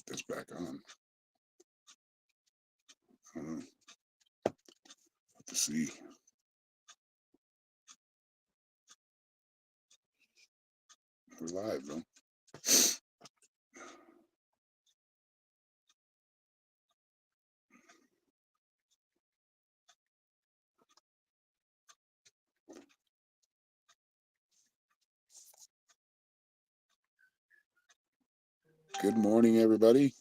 put this back on. Let's see. We're live, though. Good morning, everybody.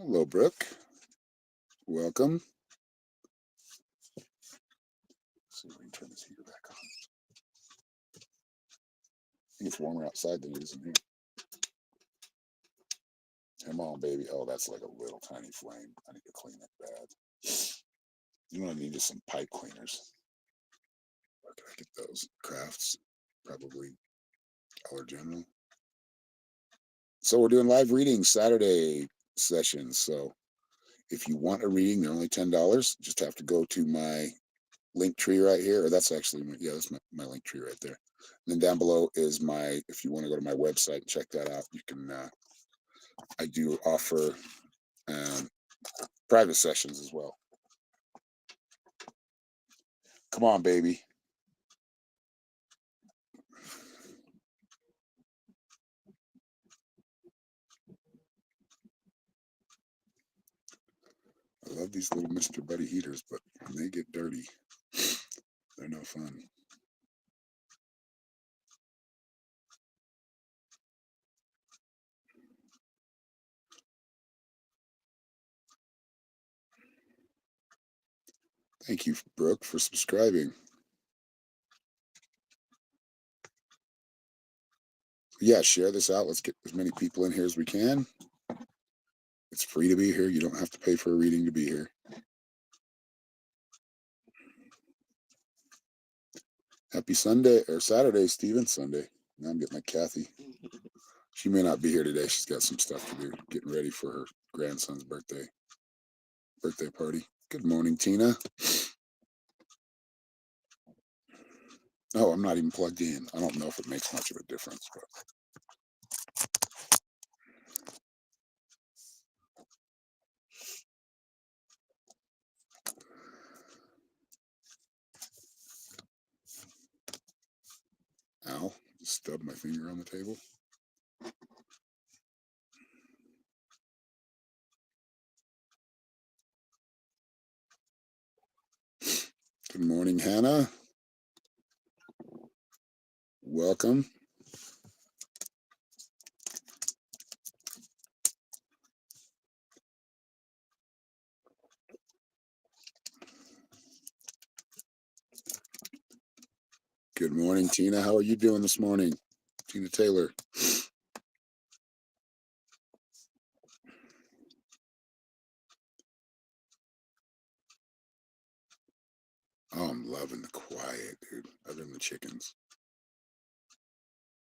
Hello, Brooke. Welcome. Let's see if we can turn this heater back on. I think it's warmer outside than it is in here. Come on, baby. Oh, that's like a little tiny flame. I need to clean it bad. You know what I need is some pipe cleaners. Where can I get those? Crafts, probably Dollar General. So we're doing live readings Saturday sessions. So if you want a reading, they're only $10. Just have to go to my Linktree right here. Or that's actually that's my Linktree right there. And then down below is my, if you want to go to my website and check that out, you can, I do offer private sessions as well. Come on, baby. I love these little Mr. Buddy heaters, but when they get dirty, they're no fun. Thank you, Brooke, for subscribing. Yeah, share this out. Let's get as many people in here as we can. It's free to be here. You don't have to pay for a reading to be here. Happy Sunday, or Saturday, Stephen. Sunday. Now I'm getting like Kathy. She may not be here today. She's got some stuff to do, getting ready for her grandson's birthday party. Good morning, Tina. Oh, I'm not even plugged in. I don't know if it makes much of a difference, but ow, just stubbed my finger on the table. Good morning, Hannah. Welcome. Good morning, Tina. How are you doing this morning? Tina Taylor. Oh, I'm loving the quiet, dude. Other than the chickens.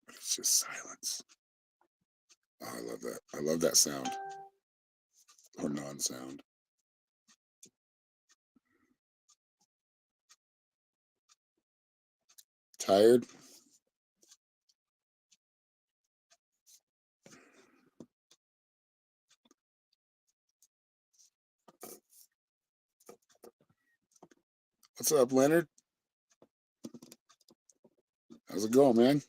But it's just silence. Oh, I love that. I love that sound. Or non-sound. Tired? What's up, Leonard? How's it going, man?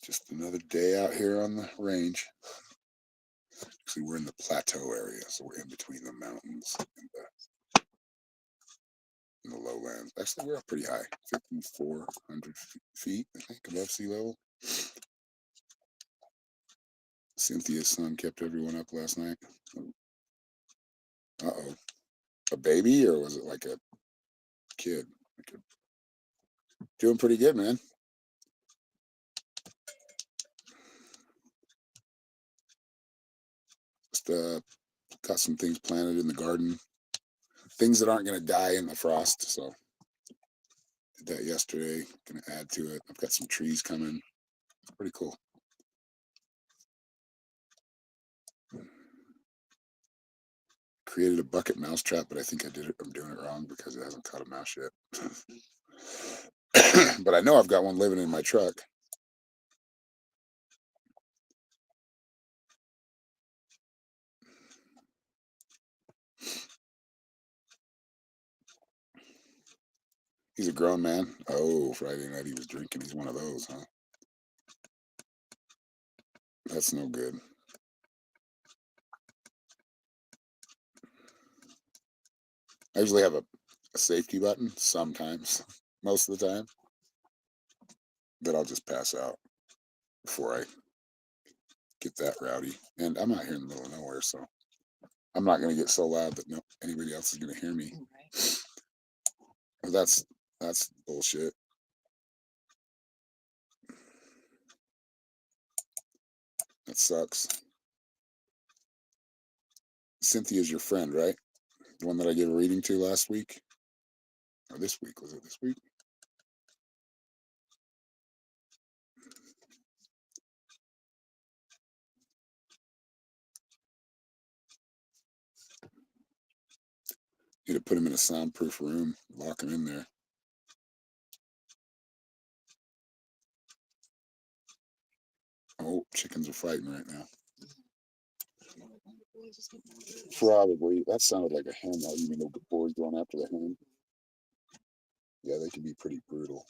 Just another day out here on the range. Actually, we're in the plateau area, so we're in between the mountains and the lowlands. Actually, we're up pretty high, 5,400 feet, I think, above sea level. Cynthia's son kept everyone up last night. Uh-oh. A baby, or was it like a kid. Doing pretty good, man. Just got some things planted in the garden. Things that aren't going to die in the frost. So did that yesterday. Going to add to it. I've got some trees coming. Pretty cool. Created a bucket mouse trap, but I think I'm doing it wrong because it hasn't caught a mouse yet. But I know I've got one living in my truck. He's a grown man. Oh, Friday night he was drinking. He's one of those, huh? That's no good. I usually have a safety button sometimes, most of the time, that I'll just pass out before I get that rowdy. And I'm out here in the middle of nowhere, so I'm not going to get so loud that anybody else is going to hear me. Well, that's bullshit. That sucks. Cynthia's your friend, right? The one that I gave a reading to last week? Or this week? Was it this week? Need to put him in a soundproof room, lock him in there. Oh, chickens are fighting right now. Probably. That sounded like a hen. Now you mean the boys going after the hen? Yeah, they can be pretty brutal.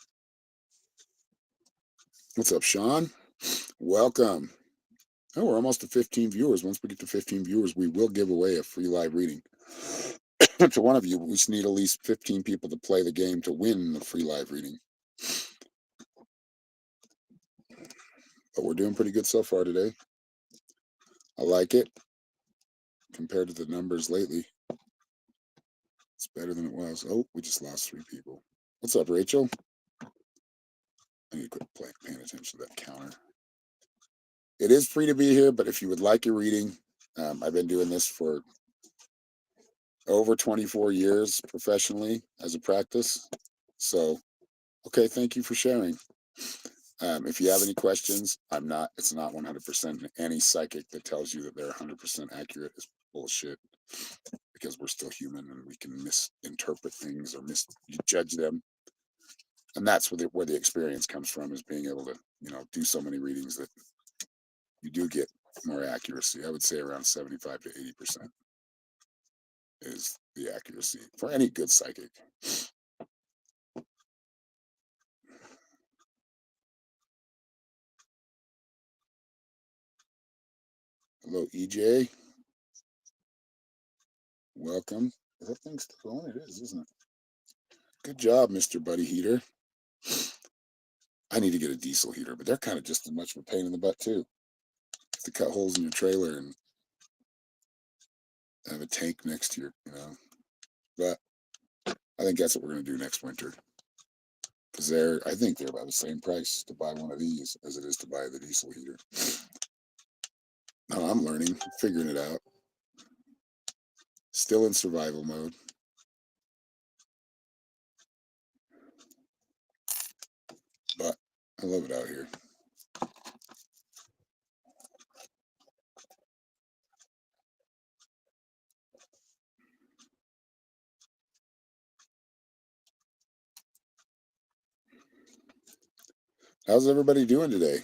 What's up, Sean? Welcome. Oh, we're almost to 15 viewers. Once we get to 15 viewers, we will give away a free live reading to one of you. We just need at least 15 people to play the game to win the free live reading. But we're doing pretty good so far today. I like it. Compared to the numbers lately, it's better than it was. Oh, we just lost 3 people. What's up, Rachel? I need to quit paying attention to that counter. It is free to be here, but if you would like a reading, I've been doing this for over 24 years professionally as a practice. So, okay, thank you for sharing. If you have any questions, it's not 100%. Any psychic that tells you that they're 100% accurate is bullshit, because we're still human and we can misinterpret things or misjudge them. And that's where the experience comes from, is being able to, do so many readings that you do get more accuracy. I would say around 75 to 80% is the accuracy for any good psychic. Hello, EJ. Welcome. Is that thing still on? It is, isn't it? Good job, Mr. Buddy Heater. I need to get a diesel heater, but they're kind of just as much of a pain in the butt, too. You have to cut holes in your trailer and have a tank next to your, But I think that's what we're going to do next winter. Because I think they're about the same price to buy one of these as it is to buy the diesel heater. No, I'm learning, figuring it out. Still in survival mode. But I love it out here. How's everybody doing today?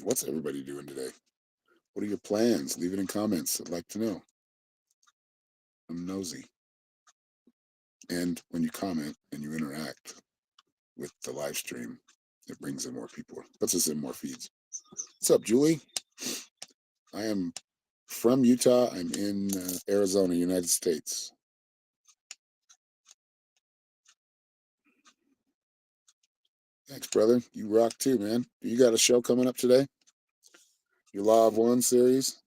What's everybody doing today? What are your plans? Leave it in comments. I'd like to know. I'm nosy. And when you comment and you interact with the live stream, it brings in more people, puts us in more feeds. What's up, Julie? I am from Utah. I'm in Arizona, United States. Thanks, brother. You rock too, man. You got a show coming up today? Your Law of One series?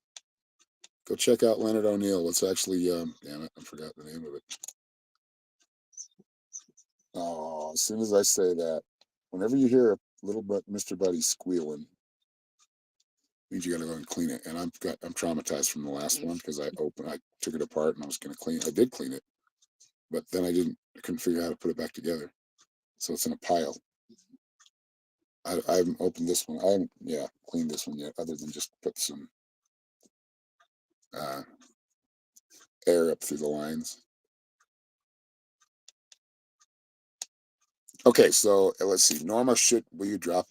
Go check out Leonard O'Neill. It's actually, damn it, I forgot the name of it. Oh, as soon as I say that, whenever you hear a little bit Mr. Buddy squealing, means you got to go and clean it. And I'm traumatized from the last one because I took it apart and I was going to clean. I did clean it, but then I couldn't figure out how to put it back together. So it's in a pile. I haven't opened this one. I haven't, cleaned this one yet, other than just put some uh, air up through the lines. Okay, so let's see. Will you drop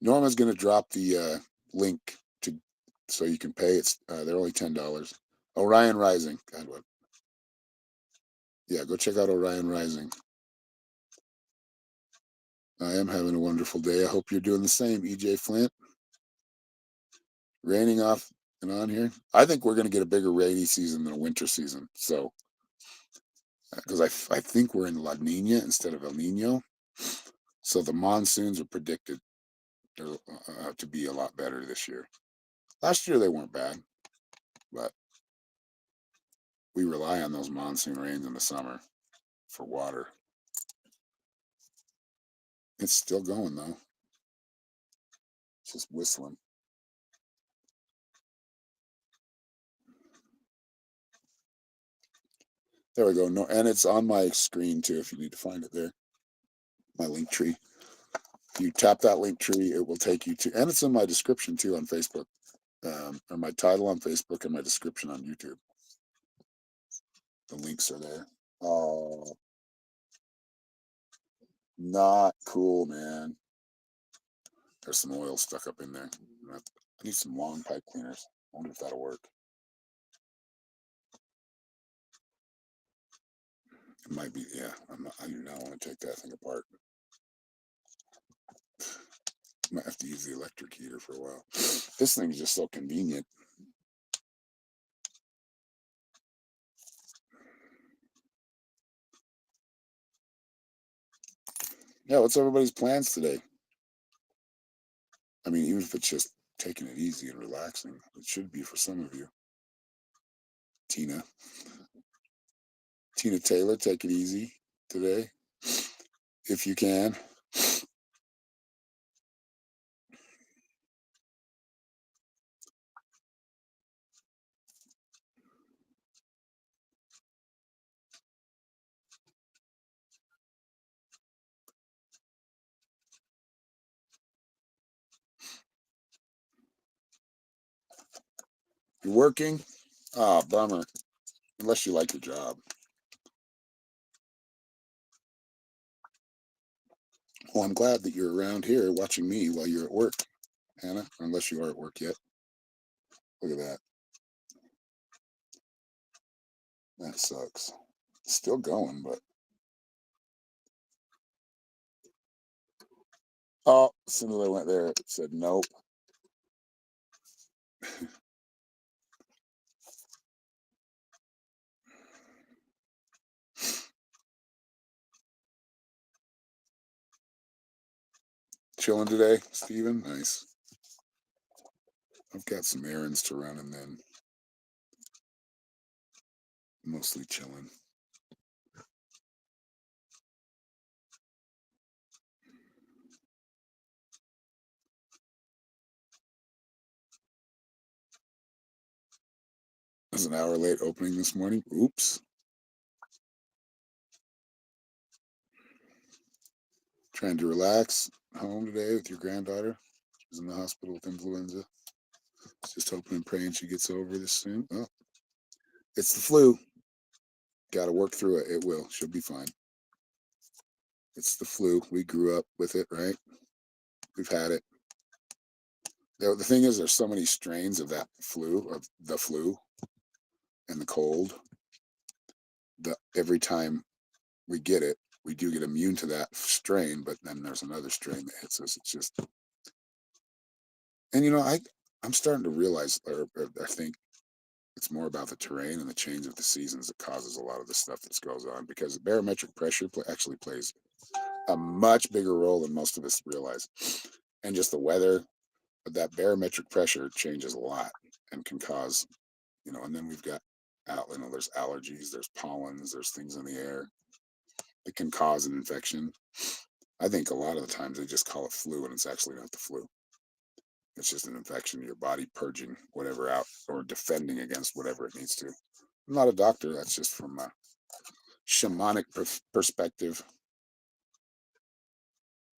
Norma's going to drop the link to so you can pay. They're only $10. Orion Rising. God, what? Yeah, go check out Orion Rising. I am having a wonderful day. I hope you're doing the same, EJ Flint. Raining off and on here. I think we're going to get a bigger rainy season than a winter season. So, because I think we're in La Nina instead of El Nino. So the monsoons are predicted to be a lot better this year. Last year they weren't bad, but we rely on those monsoon rains in the summer for water. It's still going though. It's just whistling. There we go. No, and it's on my screen too if you need to find it there. My Linktree. If you tap that Linktree, it will take you to, and it's in my description too on Facebook, or my title on Facebook and my description on YouTube. The links are there. Oh, not cool, man. There's some oil stuck up in there. I need some long pipe cleaners. I wonder if that'll work. It might be, yeah. I do not want to take that thing apart. Might have to use the electric heater for a while. This thing is just so convenient. Yeah, what's everybody's plans today? I mean, even if it's just taking it easy and relaxing, it should be for some of you. Tina Taylor, take it easy today, if you can. You're working? Ah, bummer. Unless you like your job. Well, I'm glad that you're around here watching me while you're at work, Hannah, unless you are at work yet. Look at that. That sucks. Still going, but oh, as soon as I went there, it said nope. Chilling today, Steven? Nice. I've got some errands to run and then mostly chilling. I was an hour late opening this morning. Oops. Trying to relax home today with your granddaughter. She's in the hospital with influenza. Just hoping and praying she gets over this soon. Oh, it's the flu. Got to work through it. It will. She'll be fine. It's the flu. We grew up with it, right? We've had it. The thing is, there's so many strains of the flu and the cold. That every time we get it, we do get immune to that strain, but then there's another strain that hits us. It's just, and I'm starting to realize, or I think it's more about the terrain and the change of the seasons that causes a lot of the stuff that goes on, because barometric pressure actually plays a much bigger role than most of us realize, and just the weather. But that barometric pressure changes a lot and can cause, and then we've got there's allergies, there's pollens, there's things in the air. It can cause an infection. I think a lot of the times they just call it flu and it's actually not the flu. It's just an infection, your body purging whatever out or defending against whatever it needs to. I'm not a doctor, that's just from a shamanic perspective.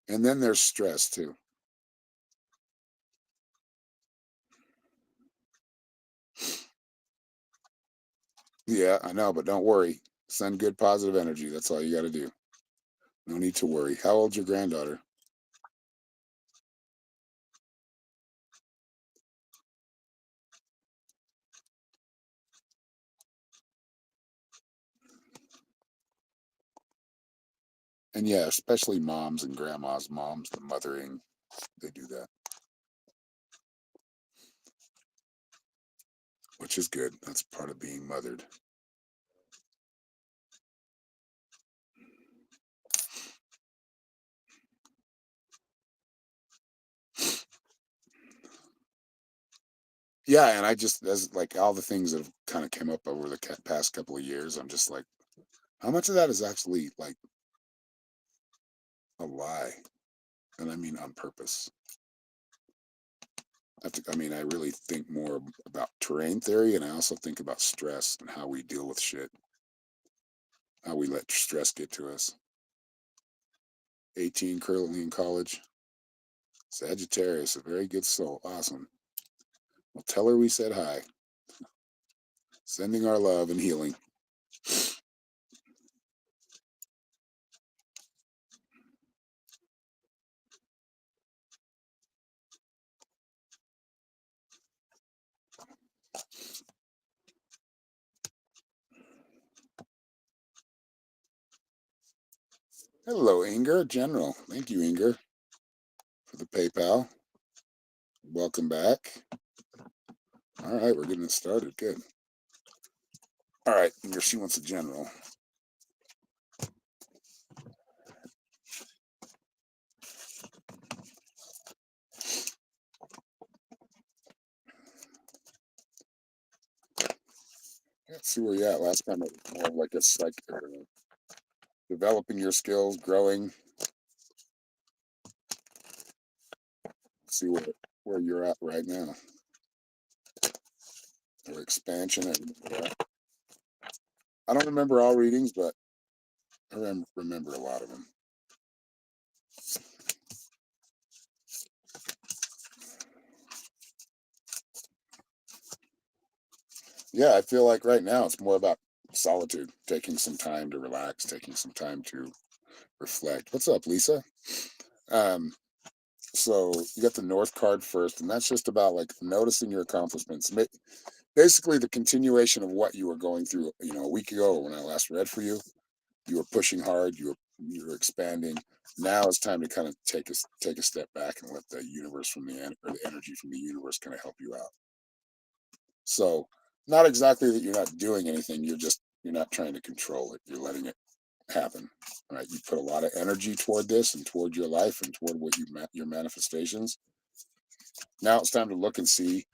And then there's stress too. Yeah, I know, but don't worry. Send good positive energy. That's all you got to do. No need to worry. How old's your granddaughter? And yeah, especially moms and grandmas, moms, the mothering, they do that, which is good. That's part of being mothered. Yeah, and I just as like all the things that have kind of came up over the past couple of years, I'm just like, how much of that is actually like a lie? And I mean on purpose. I mean, I really think more about terrain theory, and I also think about stress and how we deal with shit, how we let stress get to us. 18, currently in college. Sagittarius, a very good soul. Awesome. Well, tell her we said hi. Sending our love and healing. Hello, Inger, General. Thank you, Inger, for the PayPal. Welcome back. All right, we're getting it started. Good. All right, Inger, she wants a general. Let's see where you're at. Last time it was more like it's like developing your skills, growing. Let's see where you're at right now. Or expansion. I don't remember all readings, but I remember a lot of them. Yeah, I feel like right now it's more about solitude, taking some time to relax, taking some time to reflect. What's up, Lisa? Um, so you got the North card first, and that's just about like noticing your accomplishments. Basically, the continuation of what you were going through, a week ago or when I last read for you. You were pushing hard, you were expanding. Now it's time to kind of take a step back and let the universe or the energy from the universe kind of help you out. So not exactly that you're not doing anything, you're not trying to control it. You're letting it happen. Right? You put a lot of energy toward this and toward your life and toward what your manifestations. Now it's time to look and see,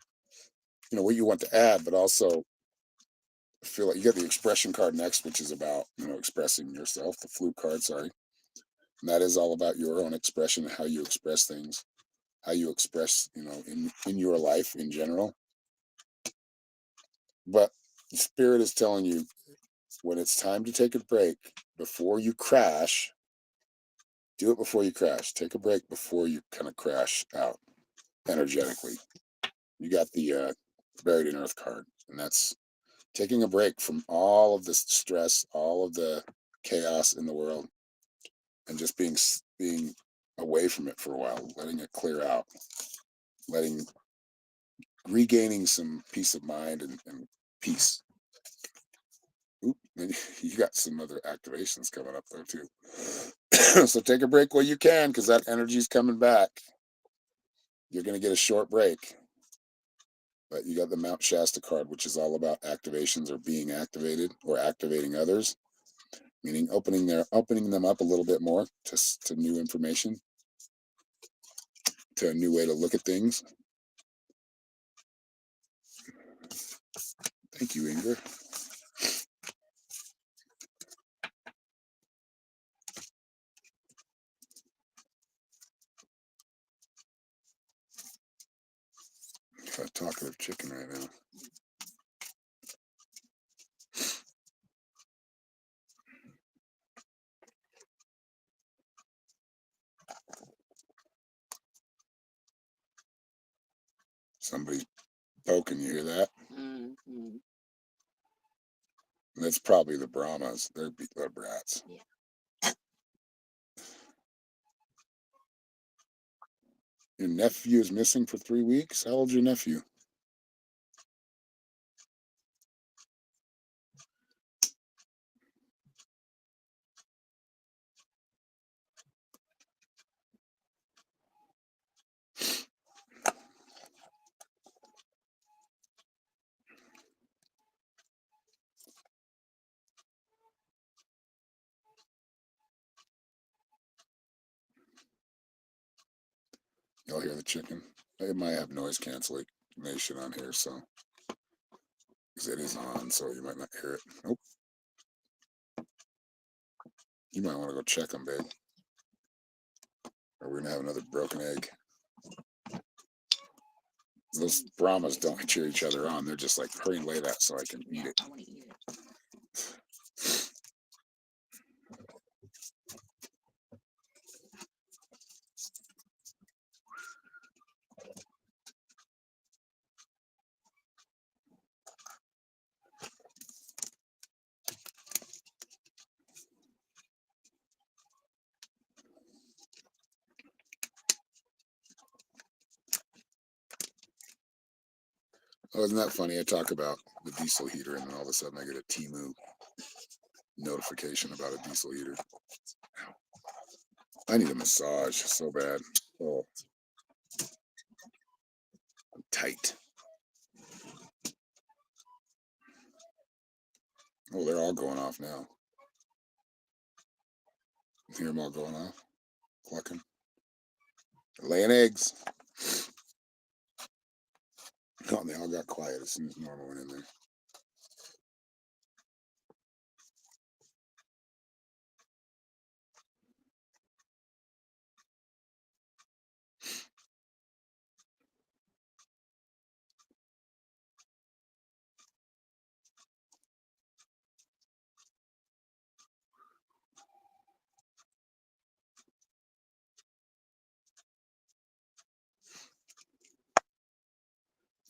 what you want to add, but also feel like you got the expression card next, which is about, expressing yourself, the flute card, sorry. And that is all about your own expression and how you express things, how you express, in your life in general. But the spirit is telling you when it's time to take a break before you crash, do it before you crash. Take a break before you kind of crash out energetically. You got the buried in earth card, and that's taking a break from all of the stress, all of the chaos in the world, and just being away from it for a while, letting it clear out, letting regaining some peace of mind and peace. Oop, you got some other activations coming up there too. So take a break while you can, because that energy's coming back. You're going to get a short break. But you got the Mount Shasta card, which is all about activations or being activated or activating others, meaning opening them up a little bit more to new information, to a new way to look at things. Thank you, Inger. talkative chicken right now. Somebody's poking, you hear that? Mm-hmm. That's probably the Brahmas. They're brats. Yeah. Your nephew is missing for 3 weeks? How old's your nephew? Y'all hear the chicken? It might have noise cancellation on here, so because it is on, so you might not hear it. Nope. You might want to go check them, babe. Or we're gonna have another broken egg. Those Brahmas don't cheer each other on. They're just like, hurry and lay that so I can eat it. I want to eat it. Oh, isn't that funny? I talk about the diesel heater, and then all of a sudden I get a Temu notification about a diesel heater. I need a massage so bad. Oh, I'm tight. Oh, they're all going off now. You hear them all going off, clucking, they're laying eggs. Oh, and they all got quiet as soon as Norma went in there.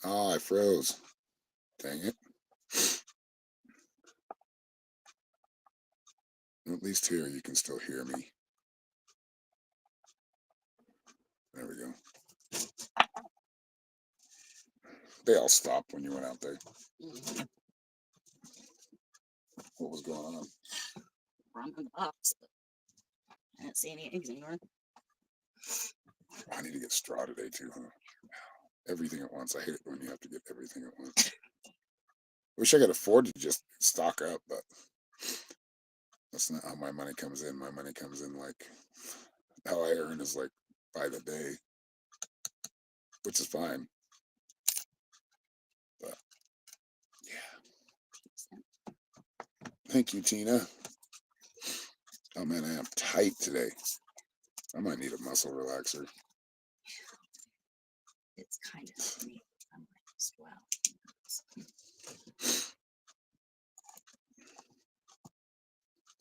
Oh, I froze. Dang it. At least here you can still hear me. There we go. They all stopped when you went out there. Mm-hmm. What was going on? Run in the box. I didn't see any eggs anywhere. I need to get straw today too, huh? Everything at once. I hate it when you have to get everything at once. Wish I could afford to just stock up, but that's not how my money comes in. My money comes in like how I earn is like by the day, which is fine. But yeah. Thank you, Tina. Oh man, I am tight today. I might need a muscle relaxer. It's kind of me. I'm like, as well.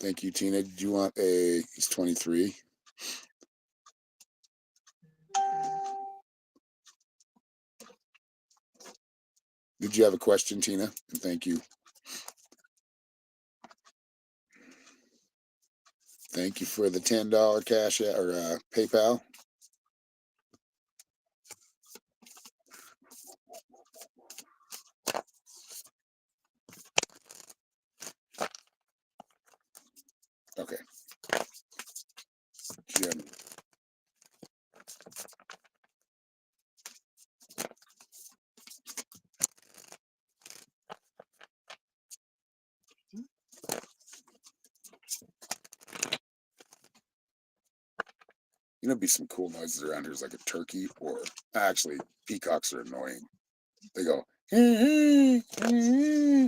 Thank you, Tina. Did you want a? He's 23. Did you have a question, Tina? And thank you. Thank you for the $10 cash or PayPal. Okay. Jim. You know, be some cool noises around here. Is like a turkey, or actually, peacocks are annoying. They go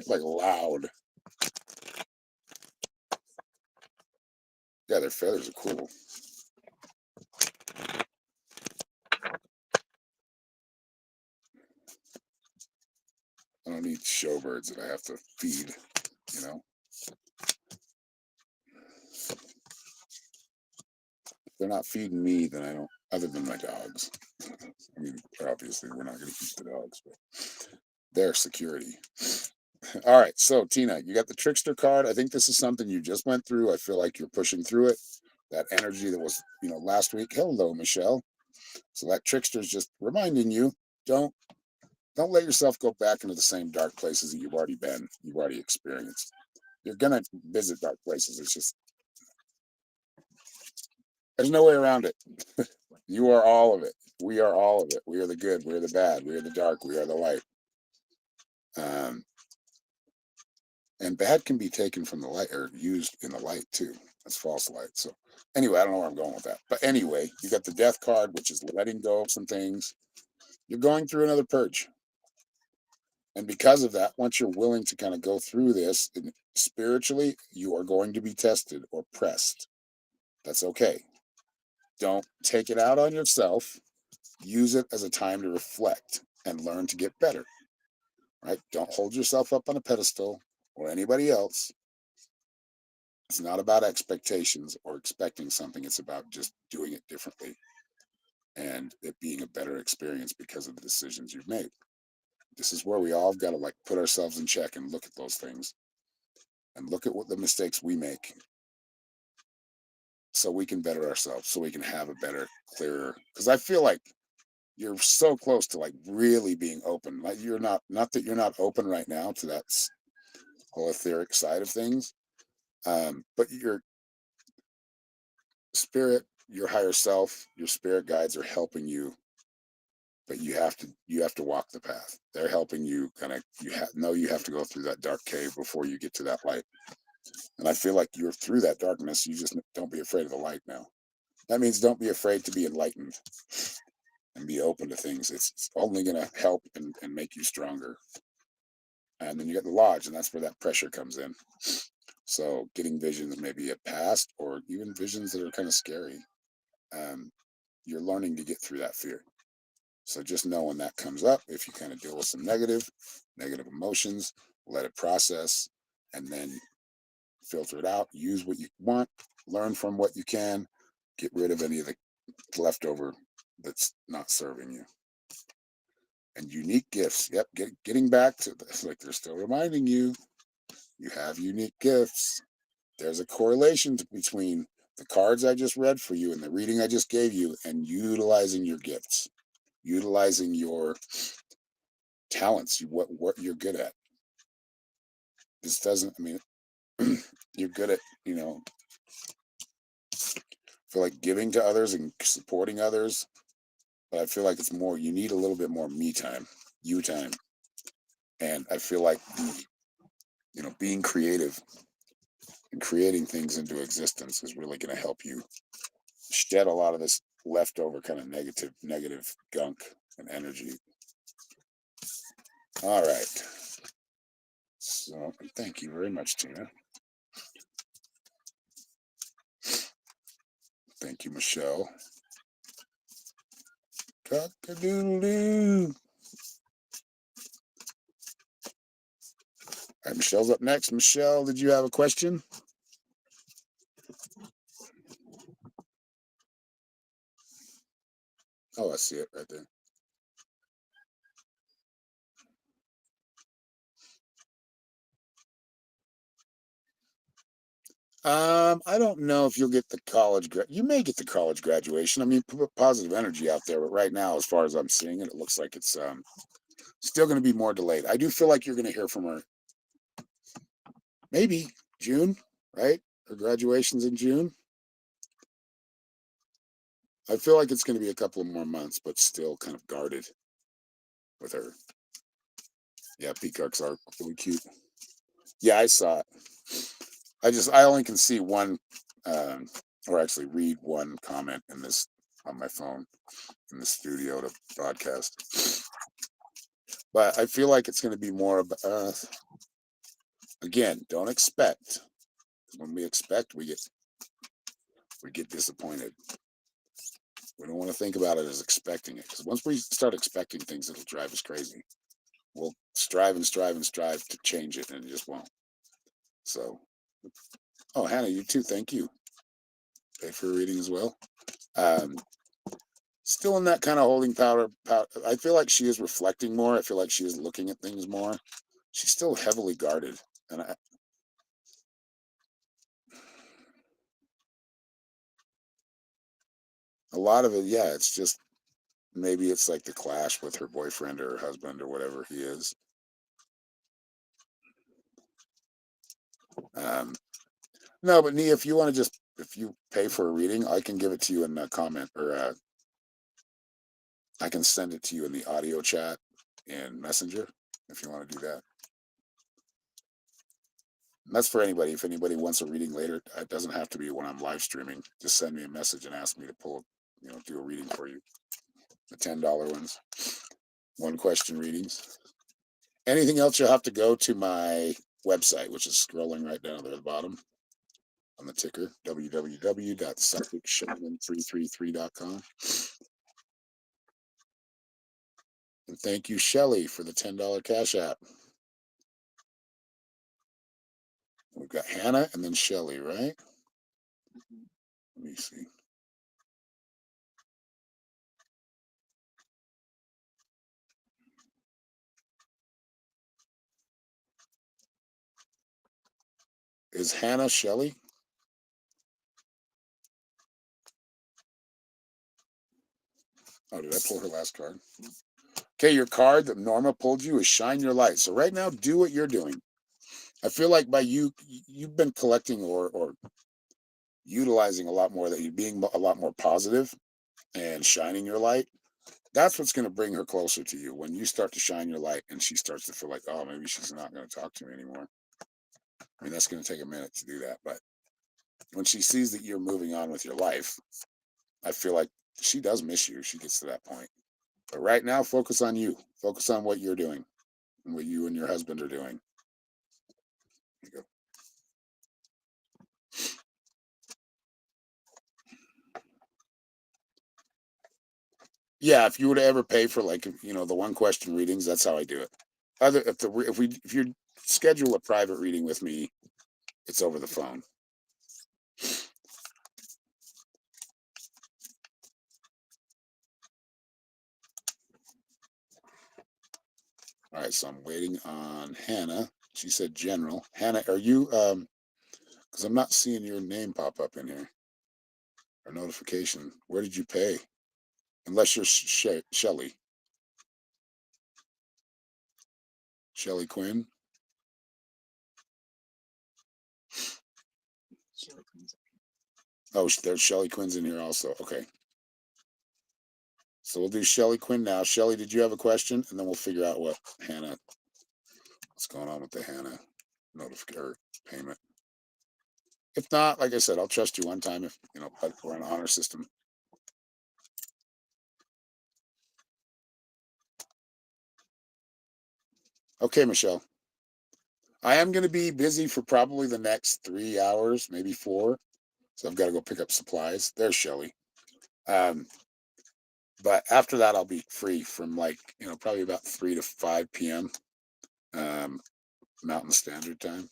like loud. Yeah, their feathers are cool. I don't need showbirds that I have to feed, you know. If they're not feeding me, then I don't, other than my dogs. I mean, obviously, we're not going to keep the dogs, but they're security. All right, so Tina, you got the trickster card. I think this is something you just went through. I feel like you're pushing through it. That energy that was, last week. Hello, Michelle. So that trickster is just reminding you, don't don't let yourself go back into the same dark places that you've already been, you've already experienced. You're gonna visit dark places. It's just there's no way around it. You are all of it. We are all of it. We are the good. We are the bad. We are the dark. We are the light. Um, and bad can be taken from the light or used in the light too. That's false light. So anyway, I don't know where I'm going with that. But anyway, you got the death card, which is letting go of some things. You're going through another purge. And because of that, once you're willing to kind of go through this spiritually, you are going to be tested or pressed. That's okay. Don't take it out on yourself. Use it as a time to reflect and learn to get better. Right? Don't hold yourself up on a pedestal or anybody else. It's not about expectations or expecting something. It's about just doing it differently and it being a better experience because of the decisions you've made. This is where we all got to like put ourselves in check and look at those things and look at what the mistakes we make so we can better ourselves, so we can have a better, clearer. Because I feel like you're so close to like really being open. Like you're not that you're not open right now to that whole etheric side of things, but your spirit, your higher self, your spirit guides are helping you. But you have to walk the path. They're helping you kind of know you have to go through that dark cave before you get to that light. And I feel like you're through that darkness. You just don't be afraid of the light now. That means don't be afraid to be enlightened and be open to things. It's only going to help and make you stronger. And then you get the lodge, and that's where that pressure comes in. So getting visions maybe of past or even visions that are kind of scary, um, you're learning to get through that fear. So just know when that comes up, if you kind of deal with some negative emotions, let it process, and then filter it out, use what you want, learn from what you can, get rid of any of the leftover that's not serving you. And unique gifts. Yep, getting back to this, like they're still reminding you, you have unique gifts. There's a correlation between the cards I just read for you and the reading I just gave you and utilizing your gifts, utilizing your talents, what you're good at. This doesn't, I mean, you're good at, feel like giving to others and supporting others, but I feel like it's more, you need a little bit more me time, you time. And I feel like, being creative and creating things into existence is really going to help you shed a lot of this leftover kind of negative gunk and energy. All right. So thank you very much, Tina. Thank you, Michelle. Cock-a-doodle-doo. All right, Michelle's up next. Michelle, did you have a question? Oh, I see it right there. I don't know if you'll get the college. You may get the college graduation. I mean, put positive energy out there, but right now, as far as I'm seeing it, it looks like it's still going to be more delayed. I do feel like you're going to hear from her maybe June, right? Her graduation's in June. I feel like it's going to be a couple of more months, but still kind of guarded with her. Yeah, peacocks are really cute. Yeah, I saw it. I only can see one, or actually read one comment in this on my phone in the studio to broadcast. But I feel like it's going to be more of, again, don't expect. When we expect, we get disappointed. We don't want to think about it as expecting it because once we start expecting things, it'll drive us crazy. will strive and strive and strive to change it, and it just won't. So, oh, Hannah, you too. Thank you. Pay for a reading as well. Um, Still in that kind of holding power. I feel like she is reflecting more. I feel like she is looking at things more. She's still heavily guarded, and a lot of it, yeah, it's just maybe it's like the clash with her boyfriend or her husband or whatever he is. Um, no, but Nia, if you want to just if you pay for a reading, I can give it to you in a comment, or I can send it to you in the audio chat in Messenger if you want to do that. And that's for anybody. If anybody wants a reading later, it doesn't have to be when I'm live streaming. Just send me a message and ask me to do a reading for you. The $10 ones, one question readings. Anything else, you'll have to go to my website, which is scrolling right down there at the bottom on the ticker, www.psychicshaman333.com. And thank you, Shelly, for the $10 Cash App. We've got Hannah and then Shelly, right? Let me see. Is Hannah Shelly? Oh, did I pull her last card? Okay, your card that Norma pulled you is Shine Your Light. So right now, do what you're doing. I feel like by you've been collecting or utilizing a lot more, that you're being a lot more positive and shining your light. That's what's going to bring her closer to you. When you start to shine your light and she starts to feel like, oh, maybe she's not going to talk to me anymore. I mean, that's going to take a minute to do that. But when she sees that you're moving on with your life, I feel like she does miss you. She gets to that point. But right now, focus on you. Focus on what you're doing and what you and your husband are doing. There you go. Yeah, if you were to ever pay for the one question readings, that's how I do it. If you schedule a private reading with me, it's over the phone. All right, so I'm waiting on Hannah. She said general. Hannah, are you because I'm not seeing your name pop up in here or notification. Where did you pay? Unless you're Shelly. Shelly Quinn. Oh, there's Shelly Quinn's in here also. Okay. So we'll do Shelly Quinn now. Shelly, did you have a question? And then we'll figure out what's going on with the Hannah notification or payment. If not, like I said, I'll trust you one time if we're an honor system. Okay, Michelle. I am going to be busy for probably the next 3 hours, maybe 4. So I've got to go pick up supplies. There's Shelly. But after that, I'll be free from probably about 3 to 5 p.m. Mountain Standard Time.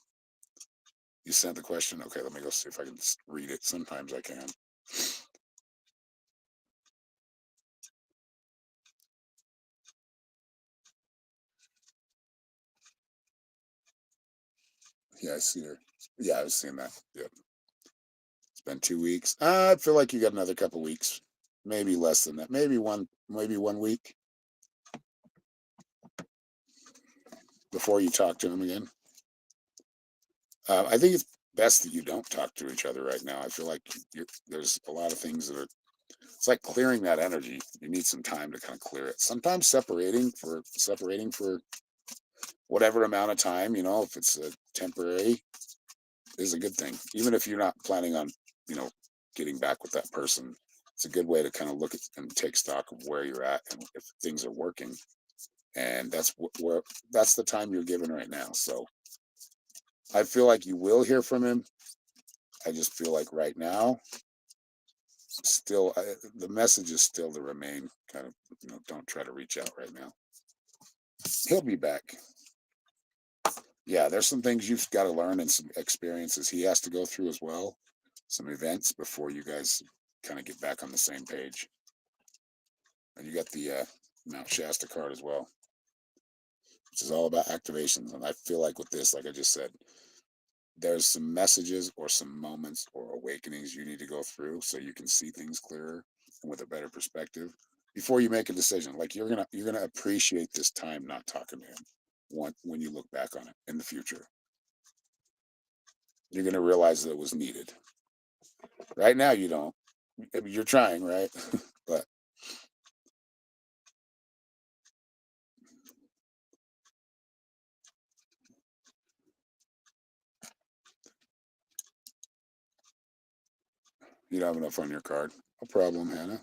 You sent the question? Okay, let me go see if I can read it. Sometimes I can. Yeah, I see her. Yeah, I was seeing that. Yep. It's been 2 weeks. I feel like you got another couple weeks. Maybe less than that. Maybe one week before you talk to him again. I think it's best that you don't talk to each other right now. I feel like there's a lot of things that are. It's like clearing that energy. You need some time to kind of clear it. Sometimes separating for whatever amount of time, if it's a temporary, is a good thing. Even if you're not planning on, getting back with that person, it's a good way to kind of look at and take stock of where you're at and if things are working. And that's the time you're given right now. So I feel like you will hear from him. I just feel like right now, still, the message is still to remain kind of, don't try to reach out right now. He'll be back. Yeah, there's some things you've got to learn and some experiences he has to go through as well. Some events before you guys kind of get back on the same page. And you got the Mount Shasta card as well, which is all about activations. And I feel like with this, like I just said, there's some messages or some moments or awakenings you need to go through so you can see things clearer and with a better perspective before you make a decision. Like you're gonna appreciate this time not talking to him when you look back on it in the future. You're gonna realize that it was needed. Right now you don't. I mean, you're trying, right? But you don't have enough on your card. No problem, Hannah.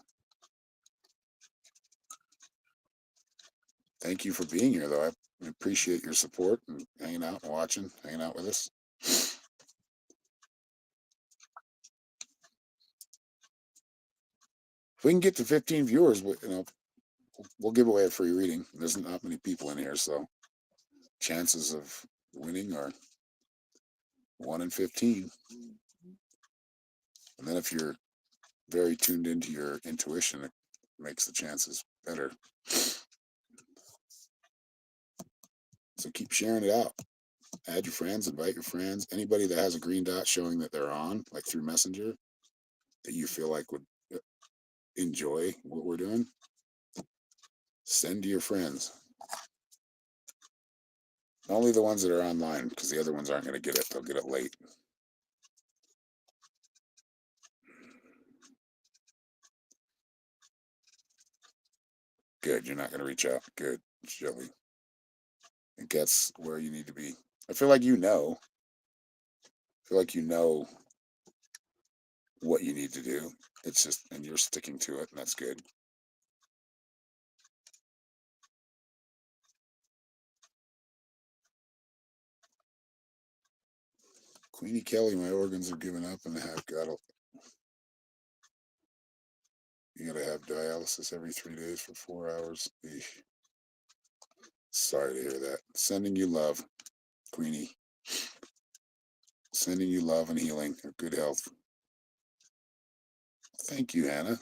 Thank you for being here, though. I appreciate your support and hanging out and watching, hanging out with us. If we can get to 15 viewers, we'll give away a free reading. There's not many people in here, so chances of winning are 1 in 15. And then if you're very tuned into your intuition, it makes the chances better. So keep sharing it out. Add your friends, invite your friends. Anybody that has a green dot showing that they're on, like through Messenger, that you feel like would enjoy what we're doing, send to your friends. Only the ones that are online, because the other ones aren't going to get it. They'll get it late. Good. You're not going to reach out. Good. Shelly. I think that's where you need to be. I feel like you know. I feel like you know what you need to do. It's just, and you're sticking to it, and that's good. Queenie Kelly, my organs are giving up and have got a. You gotta have dialysis every 3 days for 4 hours. Eesh. Sorry to hear that. Sending you love, Queenie. Sending you love and healing or good health. Thank you, Hannah.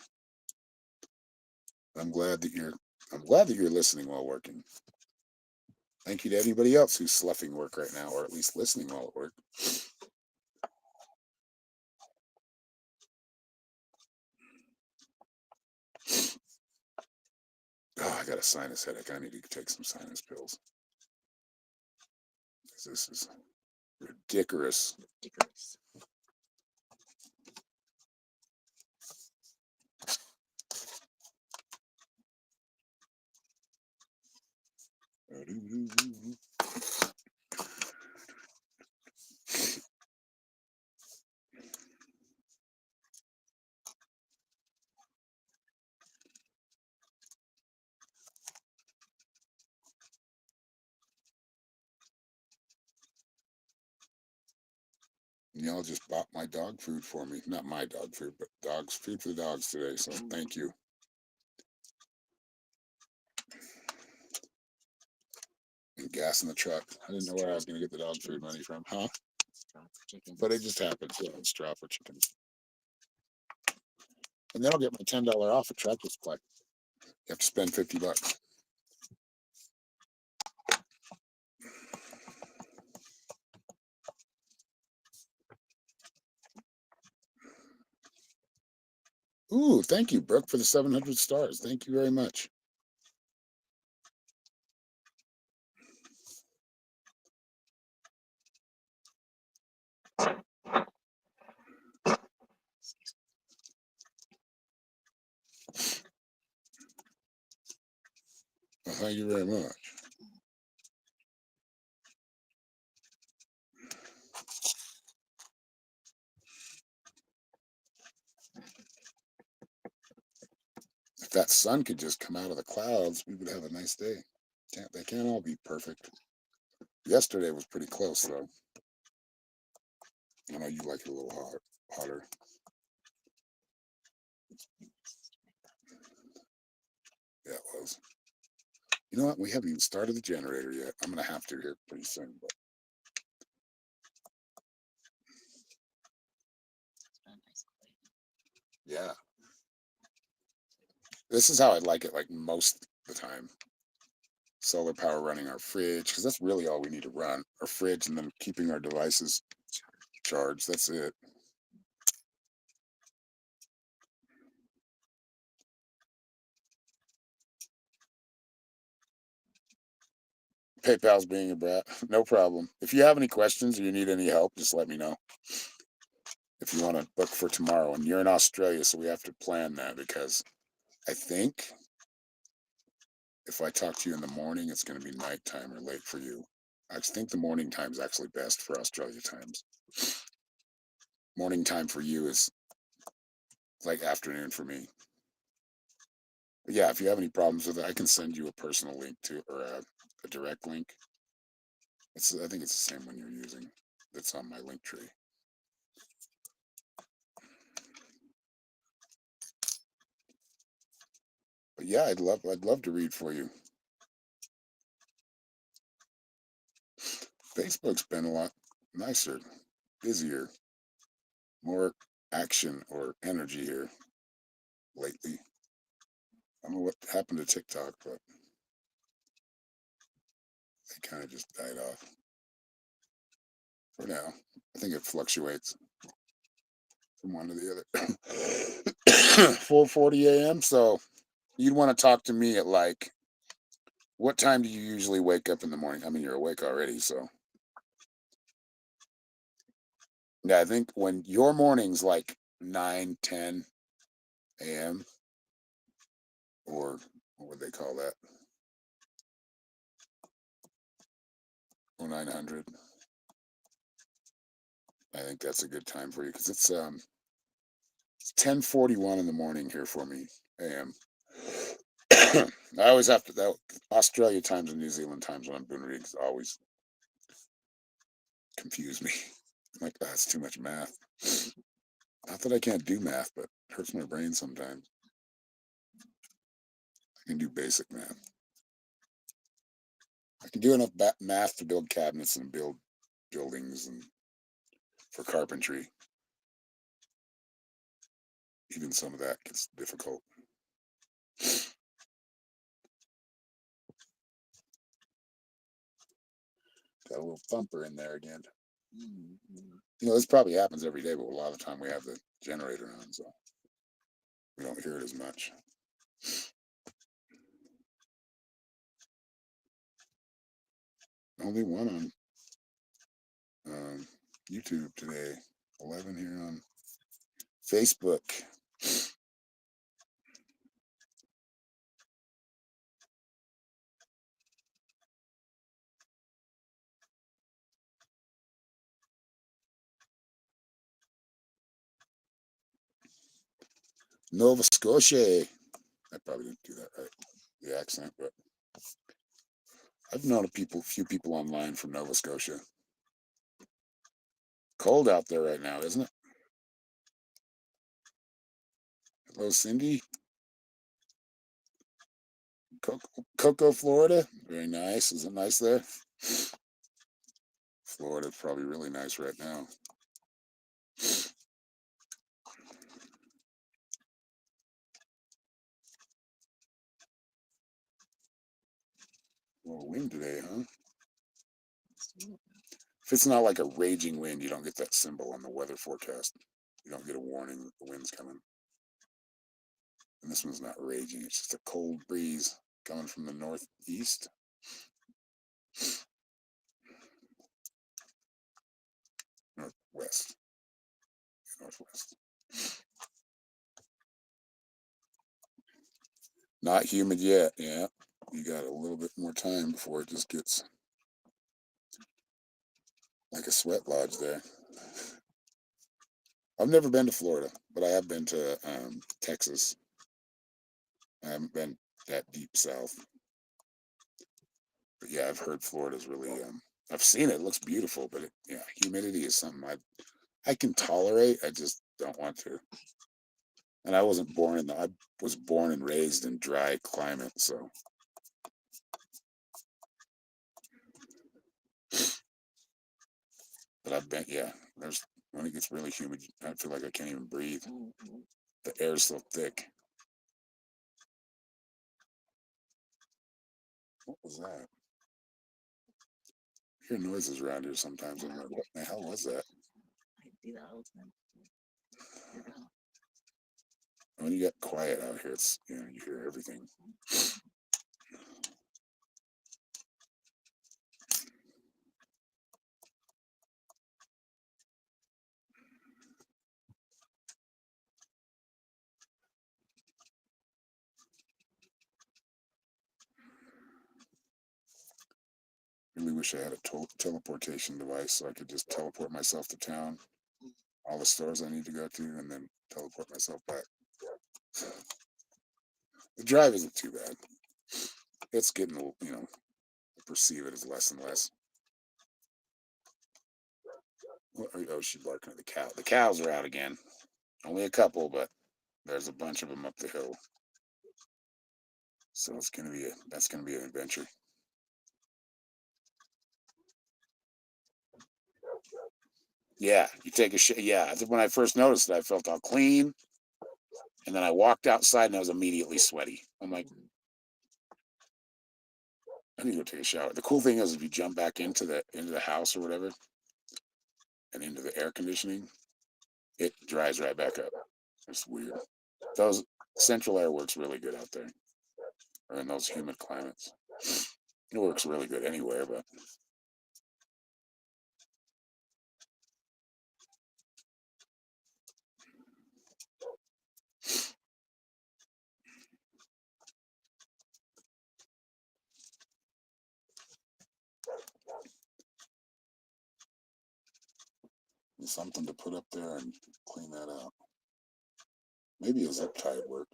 I'm glad that you're listening while working. Thank you to anybody else who's sloughing work right now, or at least listening while at work. Oh, I got a sinus headache. I need to take some sinus pills. This is ridiculous. Ridiculous. Y'all just bought my dog food for me. Not my dog food, but dogs food for the dogs today. So thank you. And gas in the truck. I didn't know where I was going to get the dog food money from, huh? But it just happens. Yeah, it's straw for chicken. And then I'll get my $10 off at Tractor Supply. You have to spend $50. Ooh, thank you, Brooke, for the 700 stars. Thank you very much. Well, thank you very much. If that sun could just come out of the clouds, we would have a nice day. They can't all be perfect. Yesterday was pretty close, though. I know you like it a little hotter. Yeah, it was. You know what? We haven't even started the generator yet. I'm gonna have to here pretty soon, but A nice plate. yeah. This is how I like it, like most of the time. Solar power running our fridge, because that's really all we need to run. Our fridge and then keeping our devices charged. That's it. PayPal's being a brat. No problem. If you have any questions or you need any help, just let me know. If you want to book for tomorrow, and you're in Australia, so we have to plan that because I think if I talk to you in the morning, it's going to be nighttime or late for you. I think the morning time is actually best for Australia times. Morning time for you is like afternoon for me. But yeah, if you have any problems with it, I can send you a personal link to or a direct link. I think it's the same one you're using. That's on my Linktree. But yeah, I'd love to read for you. Facebook's been a lot nicer, busier, more action or energy here lately. I don't know what happened to TikTok, but they kind of just died off for now. I think it fluctuates from one to the other. 4:40 a.m. So you'd want to talk to me at like what time do you usually wake up in the morning? I mean, you're awake already, so yeah. I think when your morning's like 9, 10 a.m. or what would they call that? Or 900. I think that's a good time for you because it's 10:41 in the morning here for me a.m. I always have to that Australia times and New Zealand times when I'm doing readings always confuse me. I'm like, that's too much math. Not that I can't do math, but it hurts my brain sometimes. I can do basic math. I can do enough math to build cabinets and build buildings and for carpentry. Even some of that gets difficult. Got a little thumper in there again. You know, this probably happens every day, but a lot of the time we have the generator on, so we don't hear it as much. Only one on YouTube today. 11 here on Facebook. Nova Scotia. I probably didn't do that right, the accent, but I've known few people online from Nova Scotia. Cold out there right now, isn't it? Hello, Cindy. Cocoa, Florida. Very nice. Is it nice there? Florida's probably really nice right now. A little wind today, huh? If it's not like a raging wind, you don't get that symbol on the weather forecast. You don't get a warning that the wind's coming. And this one's not raging. It's just a cold breeze coming from the northeast. Northwest. Northwest. Not humid yet. Yeah. You got a little bit more time before it just gets like a sweat lodge there. I've never been to Florida, but I have been to Texas. I haven't been that deep south. But yeah, I've heard Florida's really. I've seen it. It looks beautiful, but yeah, humidity is something I can tolerate. I just don't want to. And I wasn't born in the. I was born and raised in dry climate, so But I've been, yeah, there's when it gets really humid, I feel like I can't even breathe. Mhm. The air's so thick. What was that? I hear noises around here sometimes. I'm like, what the hell was that? I do that all the time. You're gone. When you get quiet out here, it's you hear everything. Really wish I had a teleportation device so I could just teleport myself to town, all the stores I need to go to, and then teleport myself back. The drive isn't too bad. It's getting, I perceive it as less and less. Oh, she's barking at the cow. The cows are out again. Only a couple, but there's a bunch of them up the hill. So that's gonna be an adventure. Yeah, you take a shit. Yeah, I think when I first noticed it, I felt all clean, and then I walked outside and I was immediately sweaty. I'm like, I need to go take a shower. The cool thing is, if you jump back into the house or whatever, and into the air conditioning, it dries right back up. It's weird. Those central air works really good out there, or in those humid climates. It works really good anywhere, but there's something to put up there and clean that out. Maybe a zip tie would work.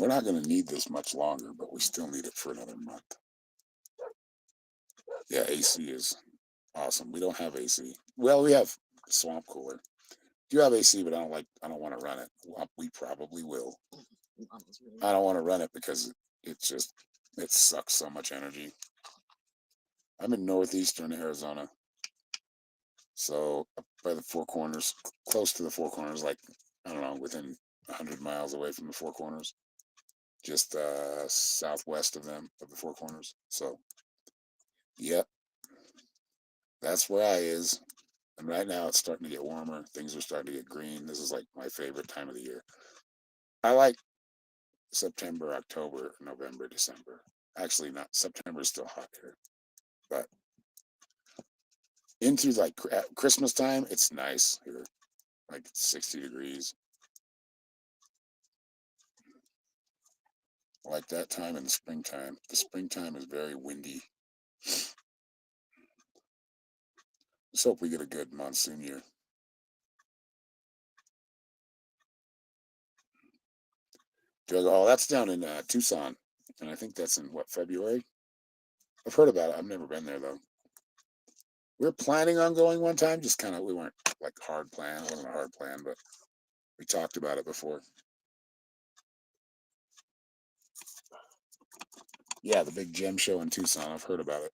We're not going to need this much longer, but we still need it for another month. Yeah, AC is awesome. We don't have AC. Well, we have swamp cooler. Do have AC, but I don't want to run it. Well, we probably will. Mama's really I don't want to run it because it sucks so much energy. I'm in northeastern Arizona, so up by the Four Corners, close to the Four Corners, like I don't know, within 100 miles away from the Four Corners, just southwest of the Four Corners. So, yep, that's where I is. And right now it's starting to get warmer. Things are starting to get green. This is like my favorite time of the year. I like September, October, November, December. Actually, not September is still hot here, but into like Christmas time, it's nice here, like 60 degrees. I like that time in the springtime. The springtime is very windy. Let's hope we get a good monsoon year. Oh, that's down in Tucson, and I think that's in what, February. I've heard about it. I've never been there though. We were planning on going one time, just kind of we weren't like hard plan. It wasn't a hard plan, but we talked about it before. Yeah, the big gem show in Tucson. I've heard about it.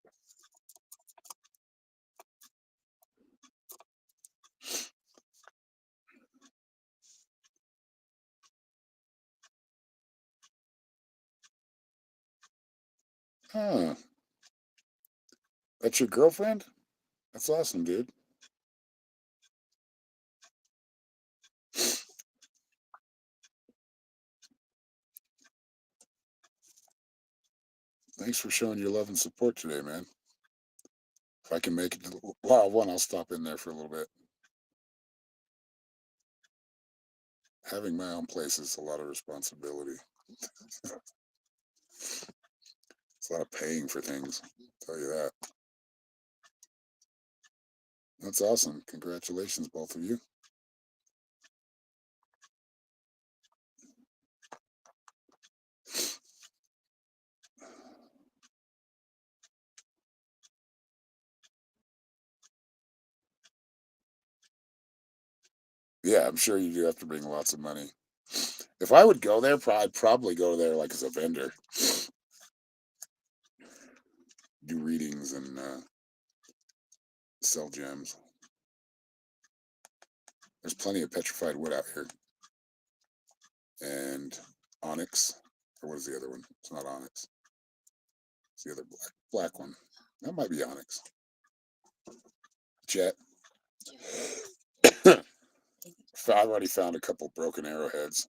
Huh. That's your girlfriend? That's awesome, dude. Thanks for showing your love and support today, man. If I can make it to Wild One, I'll stop in there for a little bit. Having my own place is a lot of responsibility. It's a lot of paying for things. I'll tell you that. That's awesome. Congratulations, both of you. Yeah, I'm sure you do have to bring lots of money. If I would go there, I'd probably go there like as a vendor, do readings and sell gems. There's plenty of petrified wood out here. And onyx, or what is the other one? It's not onyx. It's the other black one. That might be onyx. Jet. I've already found a couple broken arrowheads.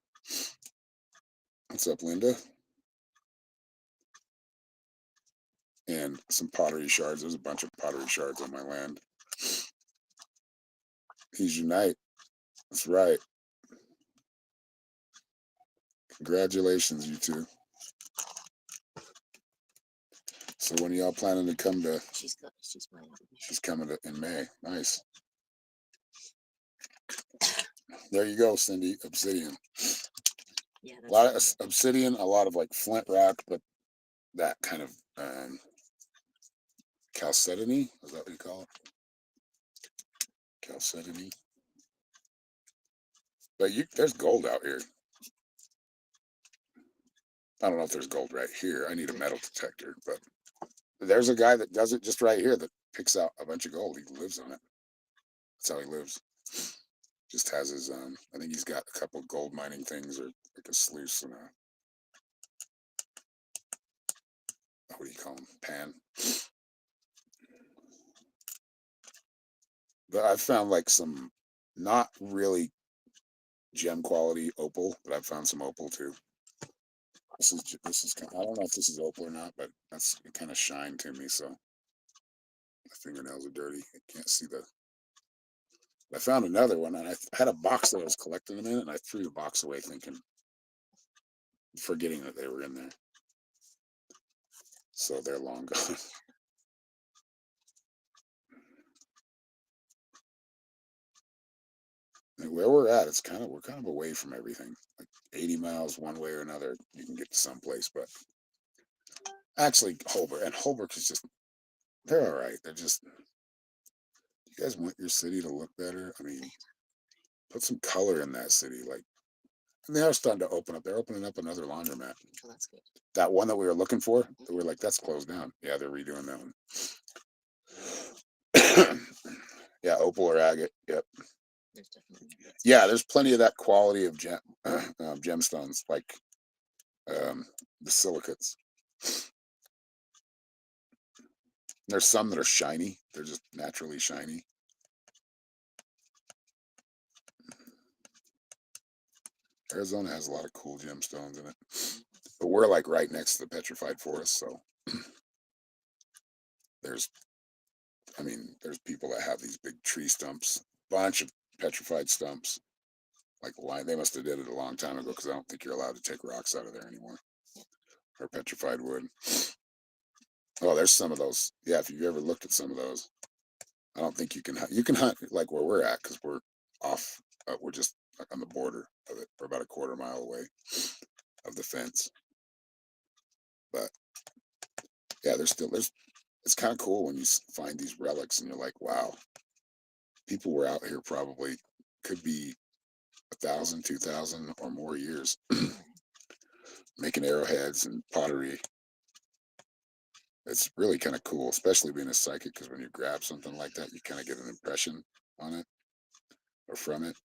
What's up, Linda? And some pottery shards. There's a bunch of pottery shards on my land. He's unite. That's right. Congratulations, you two. So when are y'all planning to come to? She's She's coming to, in May. Nice. There you go, Cindy. Obsidian. Yeah, A lot of obsidian, a lot of like flint rock, but that kind of chalcedony. Is that what you call it? Chalcedony. But there's gold out here. I don't know if there's gold right here. I need a metal detector, but there's a guy that does it just right here that picks out a bunch of gold. He lives on it. That's how he lives. Just has his I think he's got a couple of gold mining things, or like a sluice and a, what do you call them, pan. But I've found like some not really gem quality opal, but I've found some opal too. This is kind of, I don't know if this is opal or not, but that's kind of shine to me, so my fingernails are dirty. I can't see the. I found another one, and I had a box that I was collecting them in, and I threw the box away, forgetting that they were in there. So they're long gone. And where we're at, we're kind of away from everything. Like 80 miles one way or another, you can get to someplace. But actually, Holbrook is just, they're all right. They're just, you guys want your city to look better? I mean, put some color in that city. Like, and they are starting to open up. They're opening up another laundromat. Oh, that's good. That one that we were looking for, we were like, that's closed down. Yeah, they're redoing that one. Yeah, opal or agate. Yep. Yeah, there's plenty of that quality of gemstones, like the silicates. There's some that are shiny. They're just naturally shiny. Arizona has a lot of cool gemstones in it. But we're like right next to the petrified forest, so there's people that have these big tree stumps, bunch of petrified stumps. Like they must have did it a long time ago, because I don't think you're allowed to take rocks out of there anymore. Or petrified wood. Oh, there's some of those. Yeah, if you've ever looked at some of those, I don't think you can hunt. You can hunt like where we're at, because we're off. We're just like on the border of it. We're about a quarter mile away of the fence. But yeah, there's. It's kind of cool when you find these relics and you're like, wow, people were out here probably, could be 1,000, 2,000 or more years making arrowheads and pottery. It's really kind of cool, especially being a psychic, because when you grab something like that, you kind of get an impression on it or from it.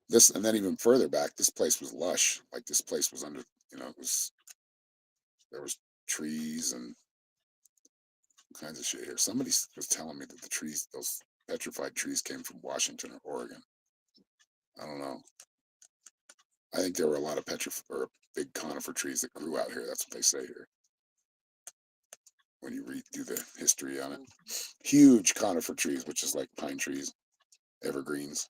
This, and then even further back, this place was lush. Like this place was under, there was trees and all kinds of shit here. Somebody was telling me that the trees, those petrified trees, came from Washington or Oregon. I don't know. I think there were a lot of big conifer trees that grew out here. That's what they say here. When you do the history on it, huge conifer trees, which is like pine trees, evergreens.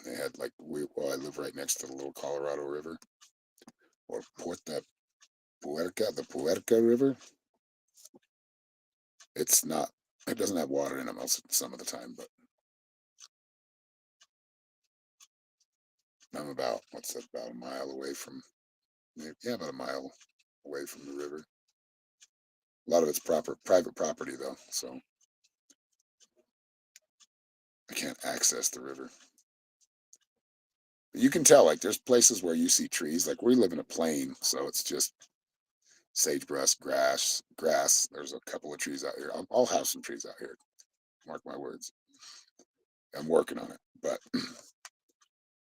And they had like, I live right next to the little Colorado River, or the Puerca River. It's not. It doesn't have water in it some of the time, but I'm about about a mile away from. Yeah, about a mile away from the river. A lot of it's private property though, so I can't access the river. But you can tell, like, there's places where you see trees. Like, we live in a plain, so it's just sagebrush, grass. There's a couple of trees out here. I'll have some trees out here. Mark my words. I'm working on it. But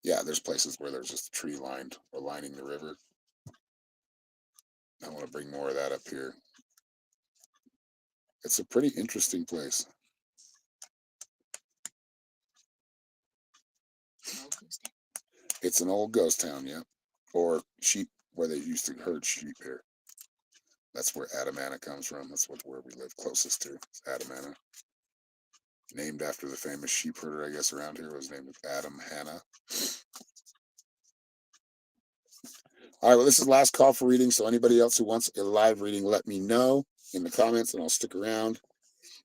yeah, there's places where there's just a tree lined or lining the river. I want to bring more of that up here. It's a pretty interesting place. It's an old ghost town, yeah. Or sheep, where they used to herd sheep here. That's where Adamana comes from. That's where we live closest to. Adamana. Named after the famous sheep herder, I guess, around here was named Adam Hanna. All right, well, this is last call for reading. So anybody else who wants a live reading, let me know in the comments and I'll stick around.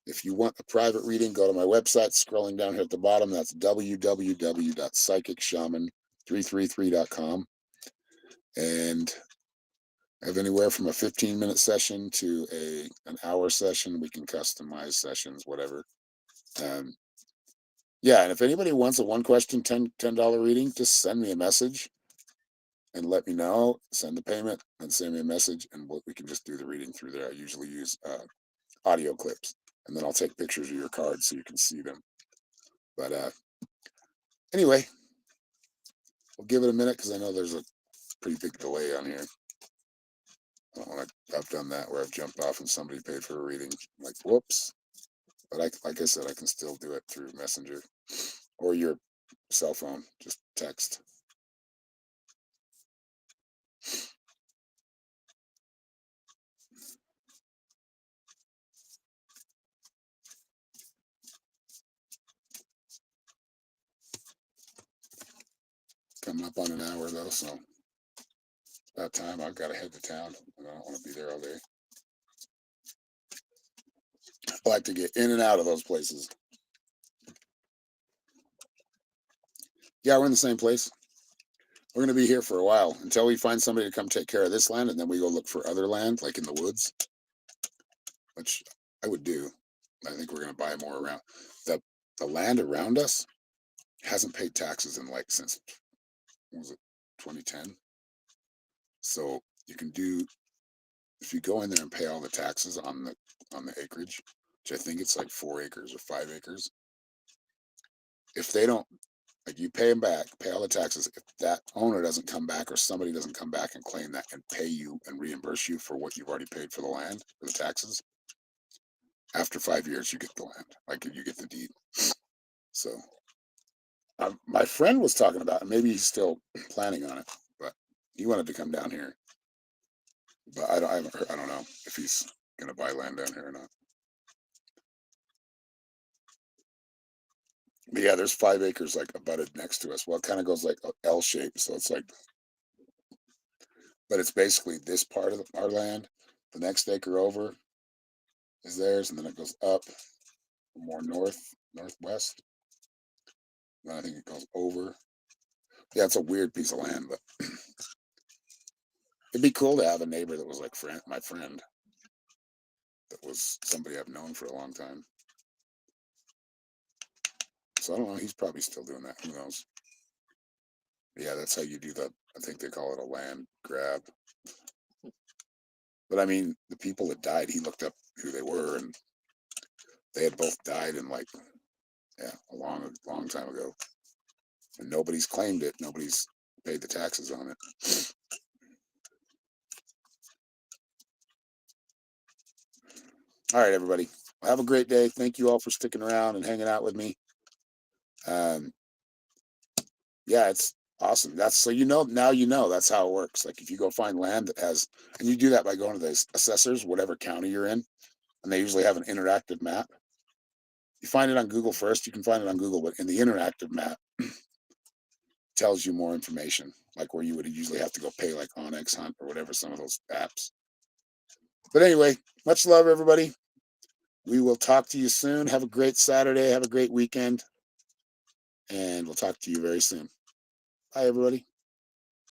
If you want a private reading, go to my website, scrolling down here at the bottom. That's www.psychicshaman333.com. And I have anywhere from a 15-minute session to an hour session. We can customize sessions, whatever. Yeah, and if anybody wants a one question $10 reading, just send me a message and let me know. Send the payment and send me a message, and we can just do the reading through there. I usually use audio clips, and then I'll take pictures of your cards so you can see them. But anyway, we'll give it a minute because I know there's a pretty big delay on here. I've done that where I've jumped off and somebody paid for a reading. I'm like, whoops. But like I said, I can still do it through Messenger or your cell phone. Just text. Coming up on an hour though, so it's about time. I've got to head to town, and I don't want to be there all day. I like to get in and out of those places. Yeah, we're in the same place. We're going to be here for a while until we find somebody to come take care of this land, and then we go look for other land, like in the woods, which I would do. I think we're going to buy more around. The land around us hasn't paid taxes in like since, what was it, 2010? So you can do, if you go in there and pay all the taxes on the acreage, which I think it's like 4 acres or 5 acres. If they don't, like, you pay them back, pay all the taxes. If that owner doesn't come back or somebody doesn't come back and claim that and pay you and reimburse you for what you've already paid for the land, for the taxes, after 5 years, you get the land, like you get the deed. So my friend was talking about it. Maybe he's still planning on it, but he wanted to come down here. But I don't know if he's going to buy land down here or not. But yeah, there's 5 acres like abutted next to us. Well, it kind of goes like L shape, so it's like, but it's basically this part of our land. The next acre over is theirs, and then it goes up more northwest. Then I think it goes over. Yeah, it's a weird piece of land, but it'd be cool to have a neighbor that was like my friend, that was somebody I've known for a long time. So I don't know. He's probably still doing that. Who knows? But yeah, that's how you do that. I think they call it a land grab. But I mean, the people that died, he looked up who they were, and they had both died in like, yeah, a long time ago. And nobody's claimed it. Nobody's paid the taxes on it. All right, everybody. Well, have a great day. Thank you all for sticking around and hanging out with me. Yeah, it's awesome. That's so now that's how it works. Like if you go find land that has, and you do that by going to the assessors, whatever county you're in, and they usually have an interactive map. You find it on Google first. You can find it on Google, but in the interactive map, tells you more information, like where you would usually have to go pay like Onyx Hunt or whatever, some of those apps. But anyway, much love, everybody. We will talk to you soon. Have a great Saturday. Have a great weekend. And we'll talk to you very soon. Bye, everybody.